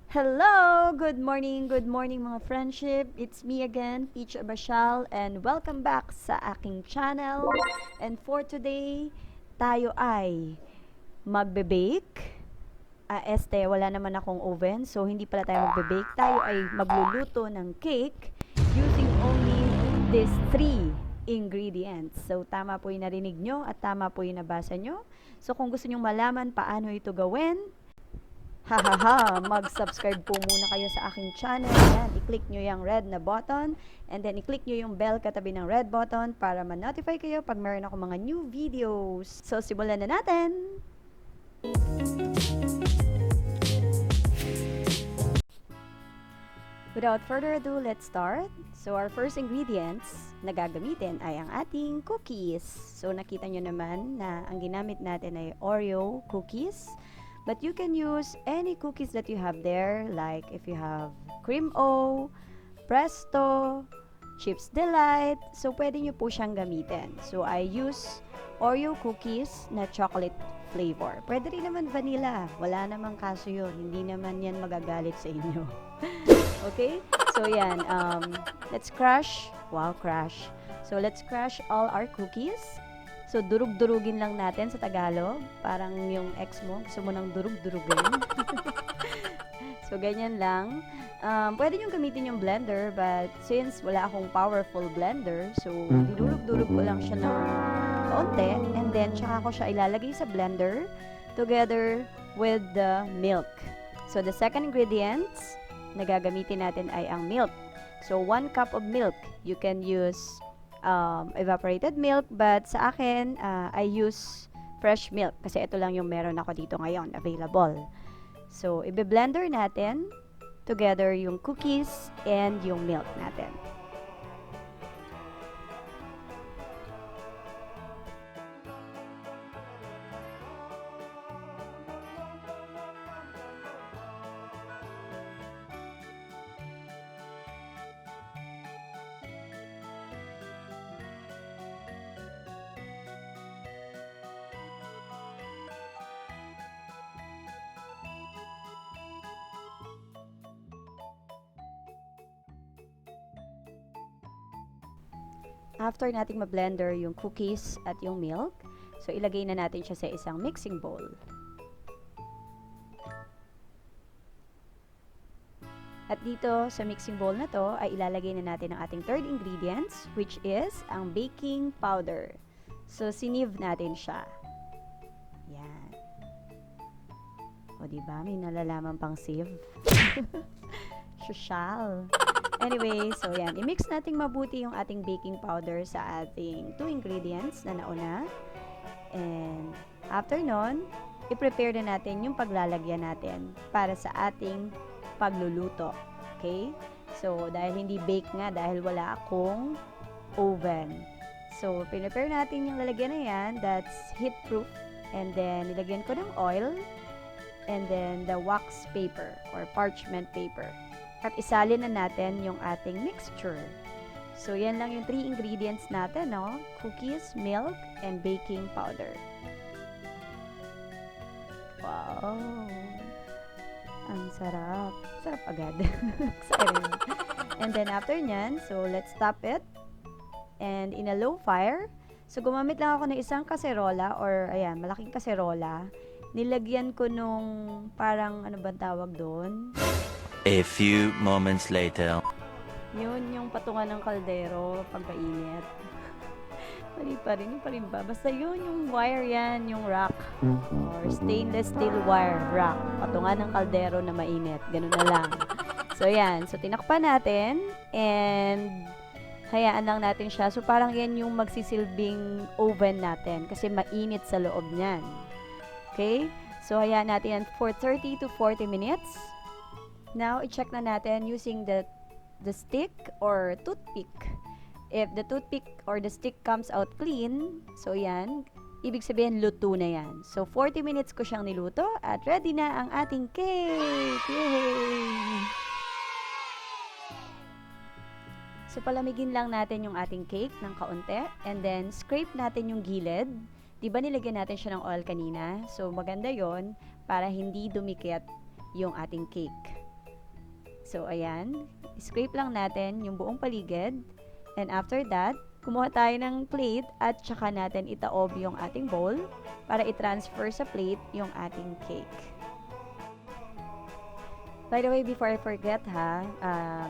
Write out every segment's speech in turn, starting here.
Hello! Good morning mga friendship. It's me again, Teacher Abacial, and welcome back sa aking channel. And for today, tayo ay magbe-bake. Wala naman akong oven, so hindi pala tayo magbe-bake. Tayo ay magluluto ng cake using only these 3 ingredients. So, tama po yung narinig nyo at tama po yung nabasa nyo. So, kung gusto nyo malaman paano ito gawin, mag-subscribe po muna kayo sa aking channel. Ayan, i-click nyo yung red na button and then i-click nyo yung bell katabi ng red button para ma-notify kayo pag meron ako mga new videos. So, simulan na natin! Without further ado, let's start. So, our first ingredients na gagamitin ay ang ating cookies. So, nakita nyo naman na ang ginamit natin ay Oreo Cookies. But you can use any cookies that you have there, like if you have Cream O, Presto, Chips Delight. So, pwede nyo po siyang gamitin. So, I use Oreo cookies na chocolate flavor. Pwede rin naman vanilla. Wala namang kaso yun. Hindi naman yan magagalit sa inyo. Okay? So, yan. Let's crush. Wow, crush. So, let's crush all our cookies. So, durug-durugin lang natin sa Tagalog. Parang yung ex mo, gusto mo nang durug-durugin. So, ganyan lang. Pwede nyo gamitin yung blender, but since wala akong powerful blender, so, dinurug-durug ko lang siya ng kaunti. And then, tsaka ko siya ilalagay sa blender together with the milk. So, the second ingredients na gagamitin natin ay ang milk. So, 1 cup of milk. You can use evaporated milk, but sa akin, I use fresh milk kasi ito lang yung meron ako dito ngayon, available. So, i-blender natin together yung cookies and yung milk natin. After nating ma-blender yung cookies at yung milk, so ilagay na natin siya sa isang mixing bowl. At dito sa mixing bowl na to ay ilalagay na natin ang ating third ingredients, which is ang baking powder. So sieve natin siya. Yan. O diba, may nalalaman pang sieve. Social. Anyway, so yan. I-mix natin mabuti yung ating baking powder sa ating 2 ingredients na nauna. And after nun, i-prepare na natin yung paglalagyan natin para sa ating pagluluto. Okay? So, dahil hindi bake nga, dahil wala akong oven. So, prepare natin yung lalagyan na yan. That's heat-proof. And then, nilagyan ko ng oil. And then, the wax paper or parchment paper. At isalin na natin yung ating mixture. So, yan lang yung 3 ingredients natin, no? Cookies, milk, and baking powder. Wow! Ang sarap. Sarap agad. Exciting. And then, after nyan, so, let's stop it. And in a low fire. So, gumamit lang ako ng isang kaserola or, ayan, malaking kaserola. Nilagyan ko nung parang, ano ba tawag doon? A few moments later. Yun, yung patungan ng kaldero pagkainit. Mali pa rin ba? Basta yun, yung wire yan, yung rack. Or stainless steel wire rack. Patungan ng kaldero na mainit. Ganun na lang. So, yan. So, tinakpan natin. And, hayaan lang natin siya. So, parang yan yung magsisilbing oven natin. Kasi mainit sa loob niyan. Okay? So, hayaan natin yan for 30 to 40 minutes. Now, i-check na natin using the stick or toothpick. If the toothpick or the stick comes out clean, so yan, ibig sabihin luto na yan. So, 40 minutes ko siyang niluto at ready na ang ating cake! Yay! So, palamigin lang natin yung ating cake ng kaunti and then scrape natin yung gilid. Diba nilagyan natin siya ng oil kanina? So, maganda yon para hindi dumikit yung ating cake. So, ayan. Scrape lang natin yung buong paligid. And after that, kumuha tayo ng plate at tsaka natin itaob yung ating bowl para i-transfer sa plate yung ating cake. By the way, before I forget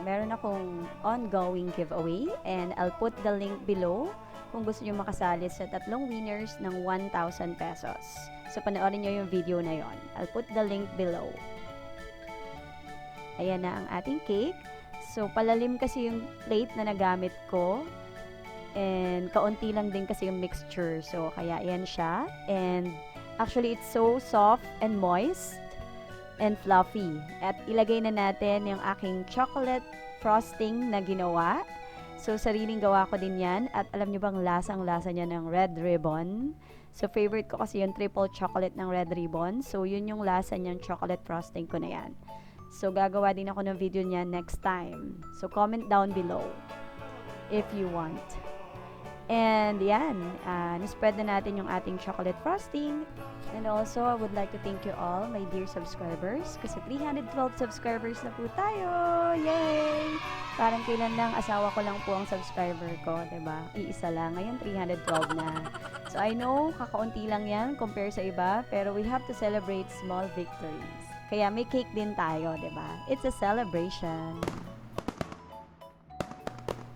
meron akong ongoing giveaway and I'll put the link below kung gusto nyo makasali sa 3 winners ng 1,000 pesos. So, panoorin nyo yung video na yon. I'll put the link below. Ayan na ang ating cake. So, palalim kasi yung plate na nagamit ko. And, kaunti lang din kasi yung mixture. So, kaya ayan siya. And, actually, it's so soft and moist and fluffy. At ilagay na natin yung aking chocolate frosting na ginawa. So, sariling gawa ko din yan. At alam nyo bang lasang-lasa niya ng red ribbon? So, favorite ko kasi yung triple chocolate ng red ribbon. So, yun yung lasa niyang chocolate frosting ko na yan. So, gagawa din ako ng video niya next time. So, comment down below if you want. And yan, nispread na natin yung ating chocolate frosting. And also, I would like to thank you all, my dear subscribers. Kasi 312 subscribers na po tayo! Yay! Parang kailan lang, asawa ko lang po ang subscriber ko, diba? Iisa lang. Ngayon, 312 na. So, I know, kakaunti lang yan compare sa iba. Pero we have to celebrate small victories. Kaya may cake din tayo, diba? It's a celebration.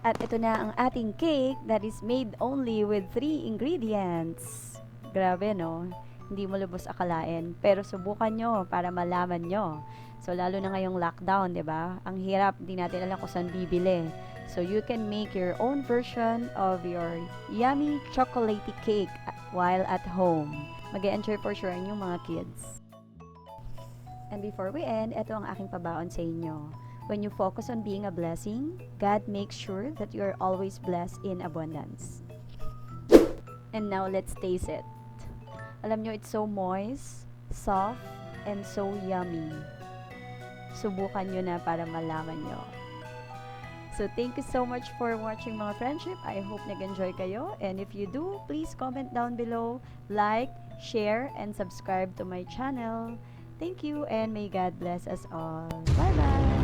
At ito na ang ating cake that is made only with 3 ingredients. Grabe, no? Hindi mo lubos akalain. Pero subukan nyo para malaman nyo. So, lalo na ngayong lockdown, diba? Ang hirap, di natin alam kung saan bibili. So, you can make your own version of your yummy chocolatey cake while at home. Mag-e-enjoy for sure ang inyong mga kids. And before we end, ito ang aking pabaon sa inyo. When you focus on being a blessing, God makes sure that you are always blessed in abundance. And now, let's taste it. Alam nyo, it's so moist, soft, and so yummy. Subukan nyo na para malaman nyo. So, thank you so much for watching mga friendship. I hope nag-enjoy kayo. And if you do, please comment down below, like, share, and subscribe to my channel. Thank you, and may God bless us all. Bye-bye!